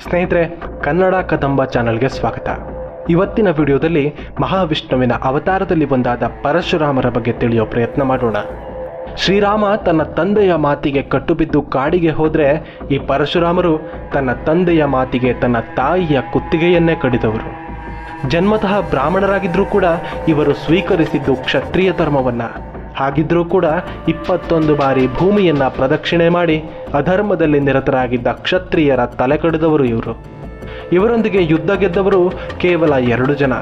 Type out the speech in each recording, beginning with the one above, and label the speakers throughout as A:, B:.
A: ಸ್ನೇಹಿತರೆ, ಕನ್ನಡ ಕದಂಬ ಚಾನಲ್ಗೆ ಸ್ವಾಗತ. ಇವತ್ತಿನ ವಿಡಿಯೋದಲ್ಲಿ ಮಹಾವಿಷ್ಣುವಿನ ಅವತಾರದಲ್ಲಿ ಒಂದಾದ ಪರಶುರಾಮರ ಬಗ್ಗೆ ತಿಳಿಯೋ ಪ್ರಯತ್ನ ಮಾಡೋಣ. ಶ್ರೀರಾಮ ತನ್ನ ತಂದೆಯ ಮಾತಿಗೆ ಕಟ್ಟುಬಿದ್ದು ಕಾಡಿಗೆ ಹೋದರೆ, ಈ ಪರಶುರಾಮರು ತನ್ನ ತಂದೆಯ ಮಾತಿಗೆ ತನ್ನ ತಾಯಿಯ ಕುತ್ತಿಗೆಯನ್ನೇ ಕಡಿದವರು. ಜನ್ಮತಃ ಬ್ರಾಹ್ಮಣರಾಗಿದ್ದರೂ ಕೂಡ ಇವರು ಸ್ವೀಕರಿಸಿದ್ದು ಕ್ಷತ್ರಿಯ ಧರ್ಮವನ್ನು. ಹಾಗಿದ್ರೂ ಕೂಡ 21 ಬಾರಿ ಭೂಮಿಯನ್ನ ಪ್ರದಕ್ಷಿಣೆ ಮಾಡಿ ಅಧರ್ಮದಲ್ಲಿ ನಿರತರಾಗಿದ್ದ ಕ್ಷತ್ರಿಯರ ತಲೆ ಕಡಿದವರು ಇವರು. ಇವರೊಂದಿಗೆ ಯುದ್ಧ ಗೆದ್ದವರು ಕೇವಲ 2 ಜನ.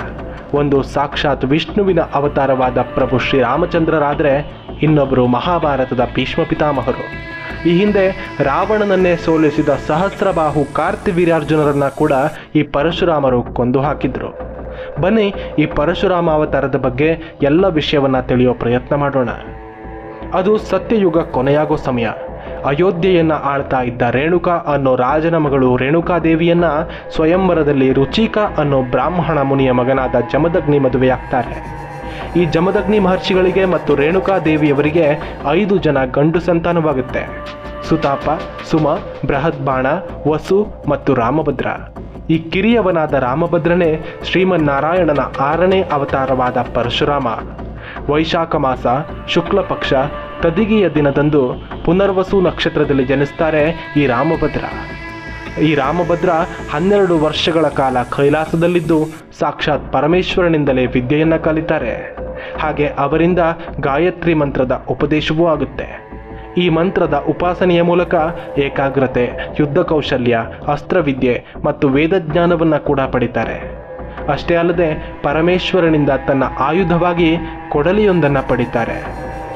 A: ಒಂದು ಸಾಕ್ಷಾತ್ ವಿಷ್ಣುವಿನ ಅವತಾರವಾದ ಪ್ರಭು ಶ್ರೀರಾಮಚಂದ್ರರಾದರೆ, ಇನ್ನೊಬ್ಬರು ಮಹಾಭಾರತದ ಭೀಷ್ಮ ಪಿತಾಮಹರು. ಈ ಹಿಂದೆ ರಾವಣನನ್ನೇ ಸೋಲಿಸಿದ ಸಹಸ್ರಬಾಹು ಕಾರ್ತಿವೀರ್ಯಾರ್ಜುನರನ್ನ ಕೂಡ ಈ ಪರಶುರಾಮರು ಕೊಂದು ಹಾಕಿದ್ರು. ಬನ್ನಿ, ಈ ಪರಶುರಾಮ ಅವತಾರದ ಬಗ್ಗೆ ಎಲ್ಲ ವಿಷಯವನ್ನ ತಿಳಿಯೋ ಪ್ರಯತ್ನ ಮಾಡೋಣ. ಅದು ಸತ್ಯಯುಗ ಕೊನೆಯಾಗೋ ಸಮಯ. ಅಯೋಧ್ಯೆಯನ್ನ ಆಳ್ತಾ ಇದ್ದ ರೇಣುಕಾ ಅನ್ನೋ ರಾಜನ ಮಗಳು ರೇಣುಕಾದೇವಿಯನ್ನ ಸ್ವಯಂವರದಲ್ಲಿ ರುಚಿಕ ಅನ್ನೋ ಬ್ರಾಹ್ಮಣ ಮುನಿಯ ಮಗನಾದ ಜಮದಗ್ನಿ ಮದುವೆಯಾಗ್ತಾರೆ. ಈ ಜಮದಗ್ನಿ ಮಹರ್ಷಿಗಳಿಗೆ ಮತ್ತು ರೇಣುಕಾದೇವಿಯವರಿಗೆ 5 ಜನ ಗಂಡು ಸಂತಾನವಾಗುತ್ತೆ. ಸುತಾಪ, ಸುಮ, ಬೃಹದ್ಬಾಣ, ವಸು ಮತ್ತು ರಾಮಭದ್ರ. ಈ ಕಿರಿಯವನಾದ ರಾಮಭದ್ರನೇ ಶ್ರೀಮನ್ನಾರಾಯಣನ 6ನೇ ಅವತಾರವಾದ ಪರಶುರಾಮ. ವೈಶಾಖ ಮಾಸ ಶುಕ್ಲ ಪಕ್ಷ ತದಿಗೆಯ ದಿನದಂದು ಪುನರ್ವಸು ನಕ್ಷತ್ರದಲ್ಲಿ ಜನಿಸ್ತಾರೆ ಈ ರಾಮಭದ್ರ. ಈ ರಾಮಭದ್ರ 12 ವರ್ಷಗಳ ಕಾಲ ಕೈಲಾಸದಲ್ಲಿದ್ದು ಸಾಕ್ಷಾತ್ ಪರಮೇಶ್ವರನಿಂದಲೇ ವಿದ್ಯೆಯನ್ನು ಕಲಿತಾರೆ. ಹಾಗೆ ಅವರಿಂದ ಗಾಯತ್ರಿ ಮಂತ್ರದ ಉಪದೇಶವೂ ಆಗುತ್ತೆ. ಈ ಮಂತ್ರದ ಉಪಾಸನೆಯ ಮೂಲಕ ಏಕಾಗ್ರತೆ, ಯುದ್ಧ ಕೌಶಲ್ಯ, ಅಸ್ತ್ರವಿದ್ಯೆ ಮತ್ತು ವೇದಜ್ಞಾನವನ್ನು ಕೂಡ ಪಡಿತಾರೆ. ಅಷ್ಟೇ ಅಲ್ಲದೆ ಪರಮೇಶ್ವರನಿಂದ ತನ್ನ ಆಯುಧವಾಗಿ ಕೊಡಲಿಯೊಂದನ್ನು ಪಡಿತಾರೆ.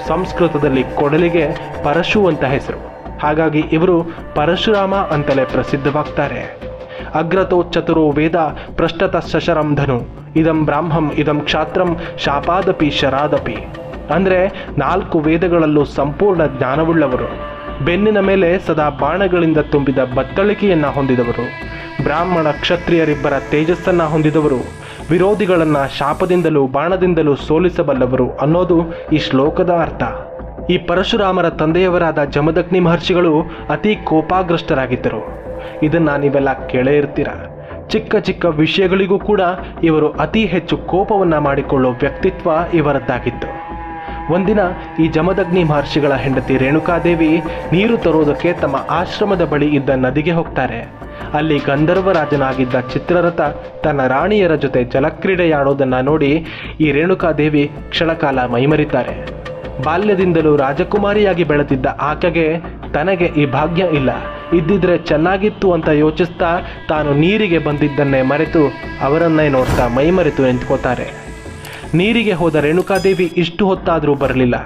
A: ಸಂಸ್ಕೃತದಲ್ಲಿ ಕೊಡಲಿಗೆ ಪರಶು ಅಂತ ಹೆಸರು. ಹಾಗಾಗಿ ಇವರು ಪರಶುರಾಮ ಅಂತಲೇ ಪ್ರಸಿದ್ಧವಾಗ್ತಾರೆ. ಅಗ್ರತೋ ಚತುರೋ ವೇದ ಪೃಷ್ಠತ ಶಶರಂ ಧನು ಇದಂ ಬ್ರಾಹ್ಮಂ ಇದಂ ಕ್ಷಾತ್ರಂ ಶಾಪಾದಪಿ ಶರಾದಪಿ. ಅಂದರೆ 4 ವೇದಗಳಲ್ಲೂ ಸಂಪೂರ್ಣ ಜ್ಞಾನವುಳ್ಳವರು, ಬೆನ್ನಿನ ಮೇಲೆ ಸದಾ ಬಾಣಗಳಿಂದ ತುಂಬಿದ ಬತ್ತಳಿಕೆಯನ್ನು ಹೊಂದಿದವರು, ಬ್ರಾಹ್ಮಣ ಕ್ಷತ್ರಿಯರಿಬ್ಬರ ತೇಜಸ್ಸನ್ನು ಹೊಂದಿದವರು, ವಿರೋಧಿಗಳನ್ನು ಶಾಪದಿಂದಲೂ ಬಾಣದಿಂದಲೂ ಸೋಲಿಸಬಲ್ಲವರು ಅನ್ನೋದು ಈ ಶ್ಲೋಕದ ಅರ್ಥ. ಈ ಪರಶುರಾಮರ ತಂದೆಯವರಾದ ಜಮದಗ್ನಿ ಮಹರ್ಷಿಗಳು ಅತಿ ಕೋಪಾಗ್ರಸ್ತರಾಗಿದ್ದರು. ಇದನ್ನು ನೀವೆಲ್ಲ ಕೇಳೇ ಇರ್ತೀರ. ಚಿಕ್ಕ ಚಿಕ್ಕ ವಿಷಯಗಳಿಗೂ ಕೂಡ ಇವರು ಅತಿ ಹೆಚ್ಚು ಕೋಪವನ್ನು ಮಾಡಿಕೊಳ್ಳೋ ವ್ಯಕ್ತಿತ್ವ ಇವರದ್ದಾಗಿತ್ತು. ಒಂದಿನ ಈ ಜಮದಗ್ನಿ ಮಹರ್ಷಿಗಳ ಹೆಂಡತಿ ರೇಣುಕಾದೇವಿ ನೀರು ತರೋದಕ್ಕೆ ತಮ್ಮ ಆಶ್ರಮದ ಬಳಿ ಇದ್ದ ನದಿಗೆ ಹೋಗ್ತಾರೆ. ಅಲ್ಲಿ ಗಂಧರ್ವರಾಜನಾಗಿದ್ದ ಚಿತ್ರರಥ ತನ್ನ ರಾಣಿಯರ ಜೊತೆ ಜಲಕ್ರೀಡೆಯಾಡೋದನ್ನು ನೋಡಿ ಈ ರೇಣುಕಾದೇವಿ ಕ್ಷಣಕಾಲ ಮೈಮರಿತಾರೆ. ಬಾಲ್ಯದಿಂದಲೂ ರಾಜಕುಮಾರಿಯಾಗಿ ಬೆಳೆದಿದ್ದ ಆಕೆಗೆ ತನಗೆ ಈ ಭಾಗ್ಯ ಇಲ್ಲ, ಇದ್ದಿದ್ರೆ ಚೆನ್ನಾಗಿತ್ತು ಅಂತ ಯೋಚಿಸ್ತಾ ತಾನು ನೀರಿಗೆ ಬಂದಿದ್ದನ್ನೇ ಮರೆತು ಅವರನ್ನೇ ನೋಡ್ತಾ ಮೈಮರೆತು ನಿಂತ್ಕೋತಾರೆ. ನೀರಿಗೆ ಹೋದ ರೇಣುಕಾದೇವಿ ಇಷ್ಟು ಹೊತ್ತಾದರೂ ಬರಲಿಲ್ಲ.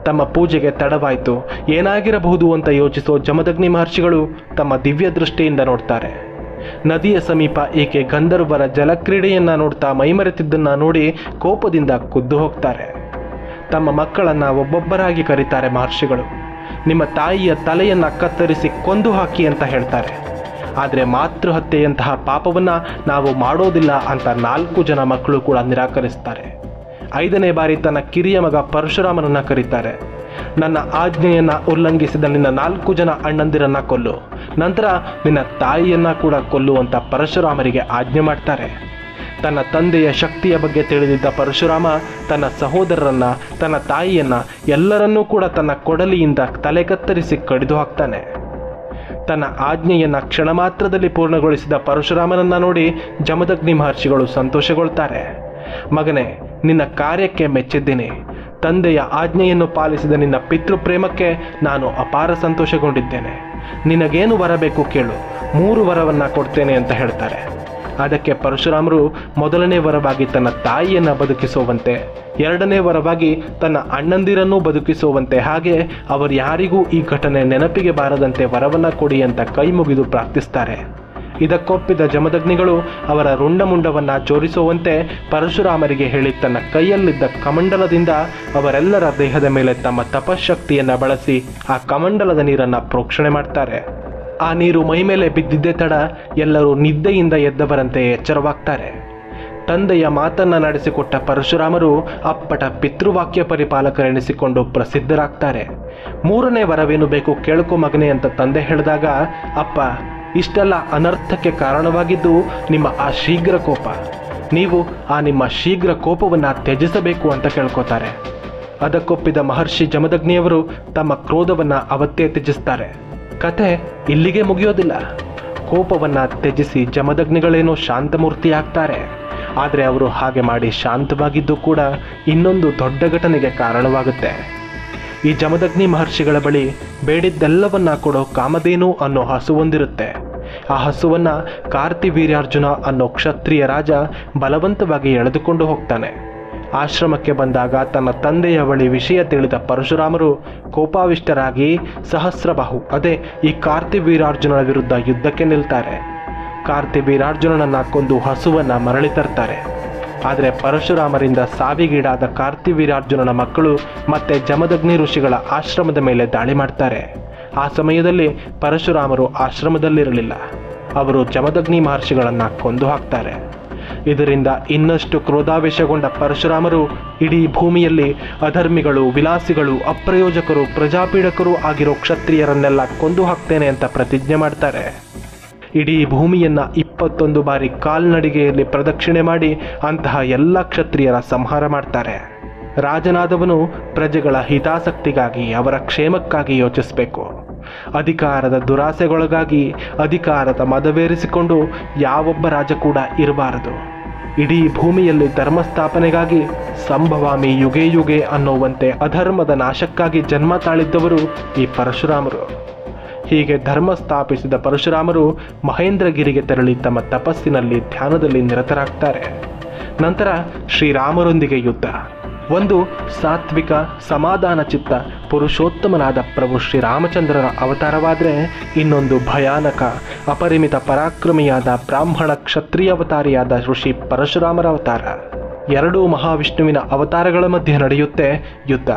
A: ತಮ್ಮ ಪೂಜೆಗೆ ತಡವಾಯಿತು, ಏನಾಗಿರಬಹುದು ಅಂತ ಯೋಚಿಸೋ ಜಮದಗ್ನಿ ಮಹರ್ಷಿಗಳು ತಮ್ಮ ದಿವ್ಯ ದೃಷ್ಟಿಯಿಂದ ನೋಡ್ತಾರೆ. ನದಿಯ ಸಮೀಪ ಈಕೆ ಗಂಧರ್ವರ ಜಲಕ್ರೀಡೆಯನ್ನು ನೋಡ್ತಾ ಮೈಮರೆತಿದ್ದನ್ನು ನೋಡಿ ಕೋಪದಿಂದ ಕುದ್ದು ಹೋಗ್ತಾರೆ. ತಮ್ಮ ಮಕ್ಕಳನ್ನು ಒಬ್ಬೊಬ್ಬರಾಗಿ ಕರೀತಾರೆ ಮಹರ್ಷಿಗಳು. ನಿಮ್ಮ ತಾಯಿಯ ತಲೆಯನ್ನು ಕತ್ತರಿಸಿ ಕೊಂದು ಹಾಕಿ ಅಂತ ಹೇಳ್ತಾರೆ. ಆದರೆ ಮಾತೃಹತ್ಯೆಯಂತಹ ಪಾಪವನ್ನು ನಾವು ಮಾಡೋದಿಲ್ಲ ಅಂತ 4 ಜನ ಮಕ್ಕಳು ಕೂಡ ನಿರಾಕರಿಸ್ತಾರೆ. 5ನೇ ಬಾರಿ ತನ್ನ ಕಿರಿಯ ಮಗ ಪರಶುರಾಮನನ್ನು ಕರೀತಾರೆ. ನನ್ನ ಆಜ್ಞೆಯನ್ನು ಉಲ್ಲಂಘಿಸಿದ ನಿನ್ನ 4 ಜನ ಅಣ್ಣಂದಿರನ್ನ ಕೊಲ್ಲು, ನಂತರ ನಿನ್ನ ತಾಯಿಯನ್ನ ಕೂಡ ಕೊಲ್ಲು ಅಂತ ಪರಶುರಾಮರಿಗೆ ಆಜ್ಞೆ ಮಾಡ್ತಾರೆ. ತನ್ನ ತಂದೆಯ ಶಕ್ತಿಯ ಬಗ್ಗೆ ತಿಳಿದಿದ್ದ ಪರಶುರಾಮ ತನ್ನ ಸಹೋದರರನ್ನ, ತನ್ನ ತಾಯಿಯನ್ನ, ಎಲ್ಲರನ್ನೂ ಕೂಡ ತನ್ನ ಕೊಡಲಿಯಿಂದ ತಲೆ ಕತ್ತರಿಸಿ ಕಡಿದು ಹಾಕ್ತಾನೆ. ತನ್ನ ಆಜ್ಞೆಯನ್ನು ಕ್ಷಣ ಮಾತ್ರದಲ್ಲಿ ಪೂರ್ಣಗೊಳಿಸಿದ ಪರಶುರಾಮನನ್ನ ನೋಡಿ ಜಮದಗ್ನಿ ಮಹರ್ಷಿಗಳು ಸಂತೋಷಗೊಳ್ತಾರೆ. ಮಗನೇ, ನಿನ್ನ ಕಾರ್ಯಕ್ಕೆ ಮೆಚ್ಚಿದ್ದೀನಿ. ತಂದೆಯ ಆಜ್ಞೆಯನ್ನು ಪಾಲಿಸಿದ ನಿನ್ನ ಪಿತೃಪ್ರೇಮಕ್ಕೆ ನಾನು ಅಪಾರ ಸಂತೋಷಗೊಂಡಿದ್ದೇನೆ. ನಿನಗೇನು ಬರಬೇಕು ಕೇಳು, 3 ವರವನ್ನು ಕೊಡ್ತೇನೆ ಅಂತ ಹೇಳ್ತಾರೆ. ಅದಕ್ಕೆ ಪರಶುರಾಮರು ಮೊದಲನೇ ವರವಾಗಿ ತನ್ನ ತಾಯಿಯನ್ನು ಬದುಕಿಸುವಂತೆ, 2ನೇ ವರವಾಗಿ ತನ್ನ ಅಣ್ಣಂದಿರನ್ನೂ ಬದುಕಿಸುವಂತೆ, ಹಾಗೆ ಅವರು ಯಾರಿಗೂ ಈ ಘಟನೆ ನೆನಪಿಗೆ ಬಾರದಂತೆ ವರವನ್ನು ಕೊಡಿ ಅಂತ ಕೈ ಮುಗಿದು ಪ್ರಾರ್ಥಿಸ್ತಾರೆ. ಇದಕ್ಕೊಪ್ಪಿದ ಜಮದಗ್ನಿಗಳು ಅವರ ರುಂಡಮುಂಡವನ್ನು ಜೋಡಿಸುವಂತೆ ಪರಶುರಾಮರಿಗೆ ಹೇಳಿ ತನ್ನ ಕೈಯಲ್ಲಿದ್ದ ಕಮಂಡಲದಿಂದ ಅವರೆಲ್ಲರ ದೇಹದ ಮೇಲೆ ತಮ್ಮ ತಪಶಕ್ತಿಯನ್ನು ಬಳಸಿ ಆ ಕಮಂಡಲದ ನೀರನ್ನು ಪ್ರೋಕ್ಷಣೆ ಮಾಡ್ತಾರೆ. ಆ ನೀರು ಮೈಮೇಲೆ ಬಿದ್ದಿದ್ದೇ ತಡ ಎಲ್ಲರೂ ನಿದ್ದೆಯಿಂದ ಎದ್ದವರಂತೆ ಎಚ್ಚರವಾಗ್ತಾರೆ. ತಂದೆಯ ಮಾತನ್ನು ನಡೆಸಿಕೊಟ್ಟ ಪರಶುರಾಮರು ಅಪ್ಪಟ ಪಿತೃವಾಕ್ಯ ಪರಿಪಾಲಕರೆನಿಸಿಕೊಂಡು ಪ್ರಸಿದ್ಧರಾಗ್ತಾರೆ. 3ನೇ ವರವೇನು ಬೇಕು ಕೇಳ್ಕೊ ಮಗನೇ ಅಂತ ತಂದೆ ಹೇಳಿದಾಗ, ಅಪ್ಪ ಇಷ್ಟೆಲ್ಲ ಅನರ್ಥಕ್ಕೆ ಕಾರಣವಾಗಿದ್ದು ನಿಮ್ಮ ಆ ಶೀಘ್ರ ಕೋಪ. ನೀವು ಆ ನಿಮ್ಮ ಶೀಘ್ರ ಕೋಪವನ್ನು ತ್ಯಜಿಸಬೇಕು ಅಂತ ಕೇಳ್ಕೋತಾರೆ. ಅದಕ್ಕೊಪ್ಪಿದ ಮಹರ್ಷಿ ಜಮದಗ್ನಿಯವರು ತಮ್ಮ ಕ್ರೋಧವನ್ನು ಅವತ್ತೇ ತ್ಯಜಿಸ್ತಾರೆ. ಕತೆ ಇಲ್ಲಿಗೆ ಮುಗಿಯೋದಿಲ್ಲ. ಕೋಪವನ್ನು ತ್ಯಜಿಸಿ ಜಮದಗ್ನಿಗಳೇನೋ ಶಾಂತಮೂರ್ತಿ ಆಗ್ತಾರೆ. ಆದರೆ ಅವರು ಹಾಗೆ ಮಾಡಿ ಶಾಂತವಾಗಿದ್ದು ಕೂಡ ಇನ್ನೊಂದು ದೊಡ್ಡ ಘಟನೆಗೆ ಕಾರಣವಾಗುತ್ತೆ. ಈ ಜಮದಗ್ನಿ ಮಹರ್ಷಿಗಳ ಬಳಿ ಬೇಡಿದ್ದೆಲ್ಲವನ್ನ ಕೊಡೋ ಕಾಮಧೇನು ಅನ್ನೋ ಹಸುವೊಂದಿರುತ್ತೆ. ಆ ಹಸುವನ್ನು ಕಾರ್ತಿವೀರ್ಯಾರ್ಜುನ ಅನ್ನೋ ಕ್ಷತ್ರಿಯ ರಾಜ ಬಲವಂತವಾಗಿ ಎಳೆದುಕೊಂಡು ಹೋಗ್ತಾನೆ. ಆಶ್ರಮಕ್ಕೆ ಬಂದಾಗ ತನ್ನ ತಂದೆಯ ಬಳಿ ವಿಷಯ ತಿಳಿದ ಪರಶುರಾಮರು ಕೋಪಾವಿಷ್ಟರಾಗಿ ಸಹಸ್ರಬಾಹು ಅದೇ ಈ ಕಾರ್ತಿವೀರ್ಯಾರ್ಜುನನ ವಿರುದ್ಧ ಯುದ್ಧಕ್ಕೆ ನಿಲ್ತಾರೆ. ಕಾರ್ತಿವೀರ್ಯಾರ್ಜುನನನ್ನ ಕೊಂದು ಹಸುವನ್ನು ಮರಳಿ ತರ್ತಾರೆ. ಆದರೆ ಪರಶುರಾಮರಿಂದ ಸಾವಿಗೀಡಾದ ಕಾರ್ತಿವೀರ್ಯಾರ್ಜುನನ ಮಕ್ಕಳು ಮತ್ತೆ ಜಮದಗ್ನಿ ಋಷಿಗಳ ಆಶ್ರಮದ ಮೇಲೆ ದಾಳಿ ಮಾಡ್ತಾರೆ. ಆ ಸಮಯದಲ್ಲಿ ಪರಶುರಾಮರು ಆಶ್ರಮದಲ್ಲಿರಲಿಲ್ಲ. ಅವರು ಜಮದಗ್ನಿ ಮಹರ್ಷಿಗಳನ್ನು ಕೊಂದು ಹಾಕ್ತಾರೆ. ಇದರಿಂದ ಇನ್ನಷ್ಟು ಕ್ರೋಧಾವೇಶಗೊಂಡ ಪರಶುರಾಮರು ಇಡೀ ಭೂಮಿಯಲ್ಲಿ ಅಧರ್ಮಿಗಳು, ವಿಲಾಸಿಗಳು, ಅಪ್ರಯೋಜಕರು, ಪ್ರಜಾಪೀಡಕರು ಆಗಿರೋ ಕ್ಷತ್ರಿಯರನ್ನೆಲ್ಲ ಕೊಂದು ಹಾಕ್ತೇನೆ ಅಂತ ಪ್ರತಿಜ್ಞೆ ಮಾಡ್ತಾರೆ. ಇಡೀ ಭೂಮಿಯನ್ನು 21 ಬಾರಿ ಕಾಲ್ನಡಿಗೆಯಲ್ಲಿ ಪ್ರದಕ್ಷಿಣೆ ಮಾಡಿ ಅಂತಹ ಎಲ್ಲ ಕ್ಷತ್ರಿಯರ ಸಂಹಾರ ಮಾಡ್ತಾರೆ. ರಾಜನಾದವನು ಪ್ರಜೆಗಳ ಹಿತಾಸಕ್ತಿಗಾಗಿ, ಅವರ ಕ್ಷೇಮಕ್ಕಾಗಿ ಯೋಚಿಸಬೇಕು. ಅಧಿಕಾರದ ದುರಾಸೆಗೊಳಗಾಗಿ ಅಧಿಕಾರದ ಮದವೇರಿಸಿಕೊಂಡು ಯಾವೊಬ್ಬ ರಾಜ ಕೂಡ ಇರಬಾರದು. ಇಡೀ ಭೂಮಿಯಲ್ಲಿ ಧರ್ಮ ಸ್ಥಾಪನೆಗಾಗಿ ಸಂಭವಾಮಿ ಯುಗೆ ಯುಗೆ ಅನ್ನುವಂತೆ ಅಧರ್ಮದ ನಾಶಕ್ಕಾಗಿ ಜನ್ಮ ತಾಳಿದ್ದವರು ಈ ಪರಶುರಾಮರು. ಹೀಗೆ ಧರ್ಮ ಸ್ಥಾಪಿಸಿದ ಪರಶುರಾಮರು ಮಹೇಂದ್ರಗಿರಿಗೆ ತೆರಳಿ ತಮ್ಮ ತಪಸ್ಸಿನಲ್ಲಿ ಧ್ಯಾನದಲ್ಲಿ ನಿರತರಾಗ್ತಾರೆ. ನಂತರ ಶ್ರೀರಾಮರೊಂದಿಗೆ ಯುದ್ಧ. ಒಂದು ಸಾತ್ವಿಕ ಸಮಾಧಾನ ಚಿತ್ತ ಪುರುಷೋತ್ತಮನಾದ ಪ್ರಭು ಶ್ರೀರಾಮಚಂದ್ರರ ಅವತಾರವಾದರೆ, ಇನ್ನೊಂದು ಭಯಾನಕ ಅಪರಿಮಿತ ಪರಾಕ್ರಮಿಯಾದ ಬ್ರಾಹ್ಮಣ ಕ್ಷತ್ರಿಯಾವತಾರಿಯಾದ ಋಷಿ ಪರಶುರಾಮರ ಅವತಾರ. ಎರಡೂ ಮಹಾವಿಷ್ಣುವಿನ ಅವತಾರಗಳ ಮಧ್ಯೆ ನಡೆಯುತ್ತೆ ಯುದ್ಧ.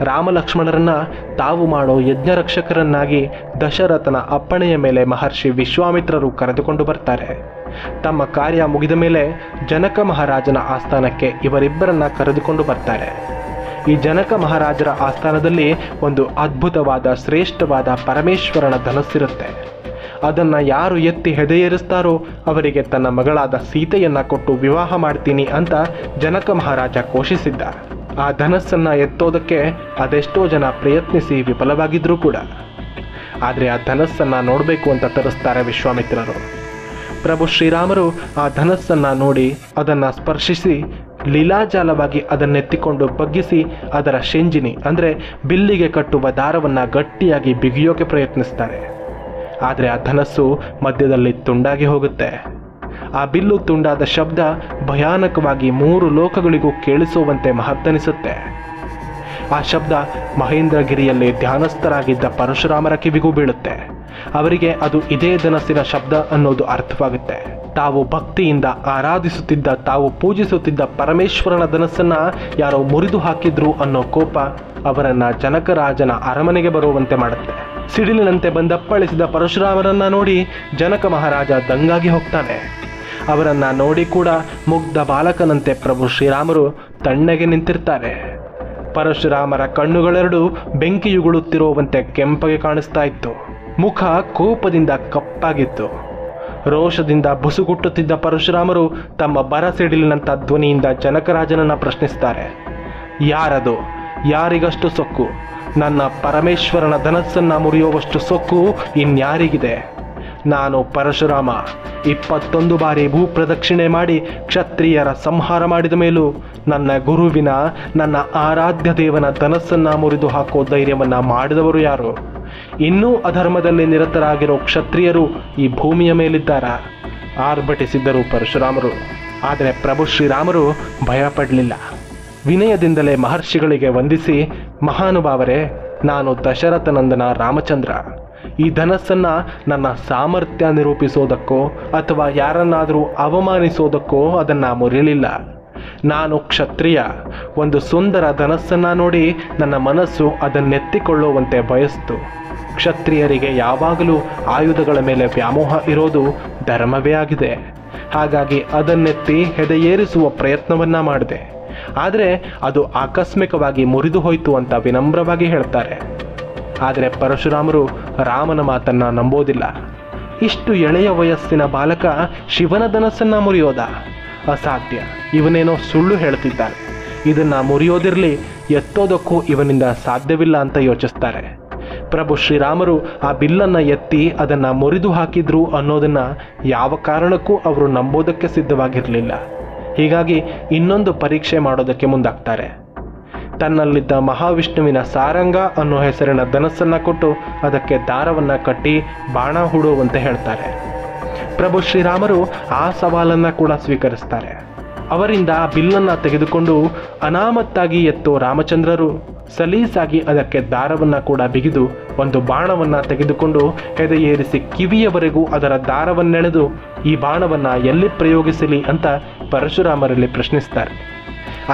A: ರಾಮಲಕ್ಷ್ಮಣರನ್ನ ತಾವು ಮಾಡೋ ಯಜ್ಞರಕ್ಷಕರನ್ನಾಗಿ ದಶರಥನ ಅಪ್ಪಣೆಯ ಮೇಲೆ ಮಹರ್ಷಿ ವಿಶ್ವಾಮಿತ್ರರು ಕರೆದುಕೊಂಡು ಬರ್ತಾರೆ. ತಮ್ಮ ಕಾರ್ಯ ಮುಗಿದ ಮೇಲೆ ಜನಕ ಮಹಾರಾಜನ ಆಸ್ಥಾನಕ್ಕೆ ಇವರಿಬ್ಬರನ್ನ ಕರೆದುಕೊಂಡು ಬರ್ತಾರೆ. ಈ ಜನಕ ಮಹಾರಾಜರ ಆಸ್ಥಾನದಲ್ಲಿ ಒಂದು ಅದ್ಭುತವಾದ ಶ್ರೇಷ್ಠವಾದ ಪರಮೇಶ್ವರನ ಧನಸ್ಸಿರುತ್ತೆ. ಅದನ್ನು ಯಾರು ಎತ್ತಿ ಹೆದೆಯೇರಿಸ್ತಾರೋ ಅವರಿಗೆ ತನ್ನ ಮಗಳಾದ ಸೀತೆಯನ್ನ ಕೊಟ್ಟು ವಿವಾಹ ಮಾಡ್ತೀನಿ ಅಂತ ಜನಕ ಮಹಾರಾಜ ಘೋಷಿಸಿದ್ದ. ಆ ಧನಸ್ಸನ್ನು ಎತ್ತೋದಕ್ಕೆ ಅದೆಷ್ಟೋ ಜನ ಪ್ರಯತ್ನಿಸಿ ವಿಫಲವಾಗಿದ್ರೂ ಕೂಡ, ಆದರೆ ಆ ಧನಸ್ಸನ್ನು ನೋಡಬೇಕು ಅಂತ ತರಿಸ್ತಾರೆ ವಿಶ್ವಾಮಿತ್ರರು. ಪ್ರಭು ಶ್ರೀರಾಮರು ಆ ಧನಸ್ಸನ್ನು ನೋಡಿ ಅದನ್ನು ಸ್ಪರ್ಶಿಸಿ ಲೀಲಾಜಾಲವಾಗಿ ಅದನ್ನೆತ್ತಿಕೊಂಡು ಬಗ್ಗಿಸಿ ಅದರ ಶೆಂಜಿನಿ ಅಂದರೆ ಬಿಲ್ಲಿಗೆ ಕಟ್ಟುವ ದಾರವನ್ನು ಗಟ್ಟಿಯಾಗಿ ಬಿಗಿಯೋಕೆ ಪ್ರಯತ್ನಿಸ್ತಾರೆ. ಆದರೆ ಆ ಧನಸ್ಸು ಮಧ್ಯದಲ್ಲಿ ತುಂಡಾಗಿ ಹೋಗುತ್ತೆ. ಆ ಬಿಲ್ಲು ತುಂಡಾದ ಶಬ್ದ ಭಯಾನಕವಾಗಿ 3 ಲೋಕಗಳಿಗೂ ಕೇಳಿಸುವಂತೆ ಮಹತ್ತನಿಸುತ್ತೆ. ಆ ಶಬ್ದ ಮಹೇಂದ್ರಗಿರಿಯಲ್ಲಿ ಧ್ಯಾನಸ್ಥರಾಗಿದ್ದ ಪರಶುರಾಮರ ಕಿವಿಗೂ ಬೀಳುತ್ತೆ. ಅವರಿಗೆ ಅದು ಇದೇ ಧನಸ್ಸಿನ ಶಬ್ದ ಅನ್ನೋದು ಅರ್ಥವಾಗುತ್ತೆ. ತಾವು ಭಕ್ತಿಯಿಂದ ಆರಾಧಿಸುತ್ತಿದ್ದ, ತಾವು ಪೂಜಿಸುತ್ತಿದ್ದ ಪರಮೇಶ್ವರನ ಧನಸ್ಸನ್ನು ಯಾರೋ ಮುರಿದು ಹಾಕಿದ್ರು ಅನ್ನೋ ಕೋಪ ಅವರನ್ನು ಜನಕರಾಜನ ಅರಮನೆಗೆ ಬರುವಂತೆ ಮಾಡುತ್ತೆ. ಸಿಡಿಲಿನಂತೆ ಬಂದಪ್ಪಳಿಸಿದ ಪರಶುರಾಮರನ್ನ ನೋಡಿ ಜನಕ ಮಹಾರಾಜ ದಂಗಾಗಿ ಹೋಗ್ತಾನೆ. ಅವರನ್ನು ನೋಡಿ ಕೂಡ ಮುಗ್ಧ ಬಾಲಕನಂತೆ ಪ್ರಭು ಶ್ರೀರಾಮರು ತಣ್ಣಗೆ ನಿಂತಿರ್ತಾರೆ. ಪರಶುರಾಮರ ಕಣ್ಣುಗಳೆರಡು ಬೆಂಕಿಯುಗುಳುತ್ತಿರುವಂತೆ ಕೆಂಪಗೆ ಕಾಣಿಸ್ತಾ ಇತ್ತು. ಮುಖ ಕೋಪದಿಂದ ಕಪ್ಪಾಗಿತ್ತು. ರೋಷದಿಂದ ಬುಸುಗುಟ್ಟುತ್ತಿದ್ದ ಪರಶುರಾಮರು ತಮ್ಮ ಬರಸಿಡಿಲಿನಂಥ ಧ್ವನಿಯಿಂದ ಜನಕರಾಜನನ್ನ ಪ್ರಶ್ನಿಸ್ತಾರೆ. ಯಾರದು? ಯಾರಿಗಷ್ಟು ಸೊಕ್ಕು? ನನ್ನ ಪರಮೇಶ್ವರನ ಧನಸ್ಸನ್ನು ಮುರಿಯುವಷ್ಟು ಸೊಕ್ಕು ಇನ್ಯಾರಿಗಿದೆ? ನಾನು ಪರಶುರಾಮ 21 ಬಾರಿ ಭೂಪ್ರದಕ್ಷಿಣೆ ಮಾಡಿ ಕ್ಷತ್ರಿಯರ ಸಂಹಾರ ಮಾಡಿದ ಮೇಲೂ ನನ್ನ ಗುರುವಿನ, ನನ್ನ ಆರಾಧ್ಯ ದೇವನ ಧನಸ್ಸನ್ನು ಮುರಿದು ಹಾಕೋ ಧೈರ್ಯವನ್ನು ಮಾಡಿದವರು ಯಾರು? ಇನ್ನೂ ಅಧರ್ಮದಲ್ಲಿ ನಿರತರಾಗಿರೋ ಕ್ಷತ್ರಿಯರು ಈ ಭೂಮಿಯ ಮೇಲಿದ್ದಾರ? ಆರ್ಭಟಿಸಿದ್ದರು ಪರಶುರಾಮರು. ಆದರೆ ಪ್ರಭು ಶ್ರೀರಾಮರು ಭಯಪಡಲಿಲ್ಲ. ವಿನಯದಿಂದಲೇ ಮಹರ್ಷಿಗಳಿಗೆ ವಂದಿಸಿ, ಮಹಾನುಭಾವರೇ, ನಾನು ದಶರಥನಂದನ ರಾಮಚಂದ್ರ. ಈ ಧನಸ್ಸನ್ನು ನನ್ನ ಸಾಮರ್ಥ್ಯ ನಿರೂಪಿಸೋದಕ್ಕೋ ಅಥವಾ ಯಾರನ್ನಾದರೂ ಅವಮಾನಿಸೋದಕ್ಕೋ ಅದನ್ನು ಮುರಿಯಲಿಲ್ಲ. ನಾನು ಕ್ಷತ್ರಿಯ. ಒಂದು ಸುಂದರ ಧನಸ್ಸನ್ನು ನೋಡಿ ನನ್ನ ಮನಸ್ಸು ಅದನ್ನೆತ್ತಿಕೊಳ್ಳುವಂತೆ ಬಯಸ್ತು. ಕ್ಷತ್ರಿಯರಿಗೆ ಯಾವಾಗಲೂ ಆಯುಧಗಳ ಮೇಲೆ ವ್ಯಾಮೋಹ ಇರೋದು ಧರ್ಮವೇ ಆಗಿದೆ. ಹಾಗಾಗಿ ಅದನ್ನೆತ್ತಿ ಹೆದೆಯೇರಿಸುವ ಪ್ರಯತ್ನವನ್ನ ಮಾಡಿದೆ. ಆದರೆ ಅದು ಆಕಸ್ಮಿಕವಾಗಿ ಮುರಿದು ಹೋಯಿತು ಅಂತ ವಿನಮ್ರವಾಗಿ ಹೇಳ್ತಾರೆ. ಆದರೆ ಪರಶುರಾಮರು ರಾಮನ ಮಾತನ್ನು ನಂಬೋದಿಲ್ಲ. ಇಷ್ಟು ಎಳೆಯ ವಯಸ್ಸಿನ ಬಾಲಕ ಶಿವನ ಧನಸ್ಸನ್ನು ಮುರಿಯೋದ? ಅಸಾಧ್ಯ. ಇವನೇನೋ ಸುಳ್ಳು ಹೇಳ್ತಿದ್ದಾನೆ. ಇದನ್ನು ಮುರಿಯೋದಿರಲಿ, ಎತ್ತೋದಕ್ಕೂ ಇವನಿಂದ ಸಾಧ್ಯವಿಲ್ಲ ಅಂತ ಯೋಚಿಸ್ತಾರೆ. ಪ್ರಭು ಶ್ರೀರಾಮರು ಆ ಬಿಲ್ಲನ್ನು ಎತ್ತಿ ಅದನ್ನು ಮುರಿದು ಹಾಕಿದ್ರು ಅನ್ನೋದನ್ನು ಯಾವ ಕಾರಣಕ್ಕೂ ಅವರು ನಂಬೋದಕ್ಕೆ ಸಿದ್ಧವಾಗಿರಲಿಲ್ಲ. ಹೀಗಾಗಿ ಇನ್ನೊಂದು ಪರೀಕ್ಷೆ ಮಾಡೋದಕ್ಕೆ ಮುಂದಾಗ್ತಾರೆ. ತನ್ನಲ್ಲಿದ್ದ ಮಹಾವಿಷ್ಣುವಿನ ಸಾರಂಗ ಅನ್ನೋ ಹೆಸರಿನ ಧನಸ್ಸನ್ನು ಕೊಟ್ಟು ಅದಕ್ಕೆ ದಾರವನ್ನು ಕಟ್ಟಿ ಬಾಣ ಹೂಡುವಂತೆ ಹೇಳ್ತಾರೆ. ಪ್ರಭು ಶ್ರೀರಾಮರು ಆ ಸವಾಲನ್ನು ಕೂಡ ಸ್ವೀಕರಿಸ್ತಾರೆ. ಅವರಿಂದ ಬಿಲ್ಲನ್ನು ತೆಗೆದುಕೊಂಡು ಅನಾಮತ್ತಾಗಿ ಎತ್ತೋ ರಾಮಚಂದ್ರರು ಸಲೀಸಾಗಿ ಅದಕ್ಕೆ ದಾರವನ್ನು ಕೂಡ ಬಿಗಿದು ಒಂದು ಬಾಣವನ್ನು ತೆಗೆದುಕೊಂಡು ಹೆದೆಯೇರಿಸಿ ಕಿವಿಯವರೆಗೂ ಅದರ ದಾರವನ್ನೆಳೆದು ಈ ಬಾಣವನ್ನು ಎಲ್ಲಿ ಪ್ರಯೋಗಿಸಲಿ ಅಂತ ಪರಶುರಾಮರಲ್ಲಿ ಪ್ರಶ್ನಿಸ್ತಾರೆ.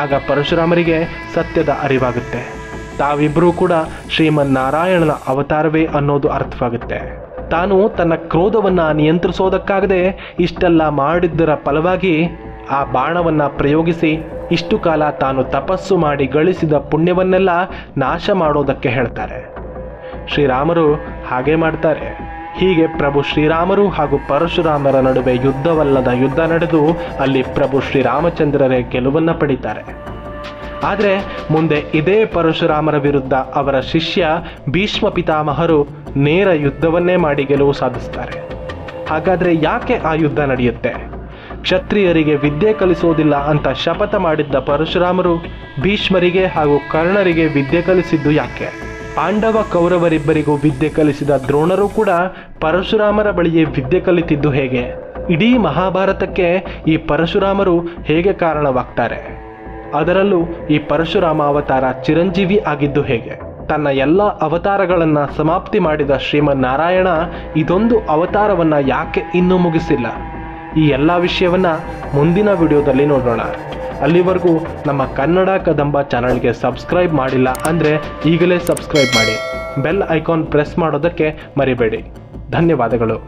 A: ಆಗ ಪರಶುರಾಮರಿಗೆ ಸತ್ಯದ ಅರಿವಾಗುತ್ತೆ. ತಾವಿಬ್ಬರೂ ಕೂಡ ಶ್ರೀಮನ್ನಾರಾಯಣನ ಅವತಾರವೇ ಅನ್ನೋದು ಅರ್ಥವಾಗುತ್ತೆ. ತಾನು ತನ್ನ ಕ್ರೋಧವನ್ನು ನಿಯಂತ್ರಿಸೋದಕ್ಕಾಗದೆ ಇಷ್ಟೆಲ್ಲ ಮಾಡಿದ್ದರ ಫಲವಾಗಿ ಆ ಬಾಣವನ್ನು ಪ್ರಯೋಗಿಸಿ ಇಷ್ಟು ಕಾಲ ತಾನು ತಪಸ್ಸು ಮಾಡಿ ಗಳಿಸಿದ ಪುಣ್ಯವನ್ನೆಲ್ಲ ನಾಶ ಮಾಡೋದಕ್ಕೆ ಹೇಳ್ತಾರೆ. ಶ್ರೀರಾಮರು ಹಾಗೆ ಮಾಡ್ತಾರೆ. ಹೀಗೆ ಪ್ರಭು ಶ್ರೀರಾಮರು ಹಾಗೂ ಪರಶುರಾಮರ ನಡುವೆ ಯುದ್ಧವಲ್ಲದ ಯುದ್ಧ ನಡೆದು ಅಲ್ಲಿ ಪ್ರಭು ಶ್ರೀರಾಮಚಂದ್ರರೇ ಗೆಲುವನ್ನು ಪಡೀತಾರೆ. ಆದರೆ ಮುಂದೆ ಇದೇ ಪರಶುರಾಮರ ವಿರುದ್ಧ ಅವರ ಶಿಷ್ಯ ಭೀಷ್ಮ ಪಿತಾಮಹರು ನೇರ ಯುದ್ಧವನ್ನೇ ಮಾಡಿ ಗೆಲುವು ಸಾಧಿಸ್ತಾರೆ. ಹಾಗಾದರೆ ಯಾಕೆ ಆ ಯುದ್ಧ ನಡೆಯುತ್ತೆ? ಕ್ಷತ್ರಿಯರಿಗೆ ವಿದ್ಯೆ ಕಲಿಸೋದಿಲ್ಲ ಅಂತ ಶಪಥ ಮಾಡಿದ್ದ ಪರಶುರಾಮರು ಭೀಷ್ಮರಿಗೆ ಹಾಗೂ ಕರ್ಣರಿಗೆ ವಿದ್ಯೆ ಕಲಿಸಿದ್ದು ಯಾಕೆ? ಪಾಂಡವ ಕೌರವರಿಬ್ಬರಿಗೂ ವಿದ್ಯೆ ಕಲಿಸಿದ ದ್ರೋಣರು ಕೂಡ ಪರಶುರಾಮರ ಬಳಿಯೇ ವಿದ್ಯೆ ಕಲಿತಿದ್ದು ಹೇಗೆ? ಇಡೀ ಮಹಾಭಾರತಕ್ಕೆ ಈ ಪರಶುರಾಮರು ಹೇಗೆ ಕಾರಣವಾಗ್ತಾರೆ? ಅದರಲ್ಲೂ ಈ ಪರಶುರಾಮ ಅವತಾರ ಚಿರಂಜೀವಿ ಆಗಿದ್ದು ಹೇಗೆ? ತನ್ನ ಎಲ್ಲ ಅವತಾರಗಳನ್ನು ಸಮಾಪ್ತಿ ಮಾಡಿದ ಶ್ರೀಮನ್ನಾರಾಯಣ ಇದೊಂದು ಅವತಾರವನ್ನು ಯಾಕೆ ಇನ್ನೂ ಮುಗಿಸಿಲ್ಲ? ಈ ಎಲ್ಲ ವಿಷಯವನ್ನು ಮುಂದಿನ ವಿಡಿಯೋದಲ್ಲಿ ನೋಡೋಣ. ಅಲ್ಲಿವರೆಗೂ ನಮ್ಮ ಕನ್ನಡ ಕದಂಬ ಚಾನಲ್ಗೆ ಸಬ್ಸ್ಕ್ರೈಬ್ ಮಾಡಿಲ್ಲ ಅಂದರೆ ಈಗಲೇ ಸಬ್ಸ್ಕ್ರೈಬ್ ಮಾಡಿ. ಬೆಲ್ ಐಕಾನ್ ಪ್ರೆಸ್ ಮಾಡೋದಕ್ಕೆ ಮರಿಬೇಡಿ. ಧನ್ಯವಾದಗಳು.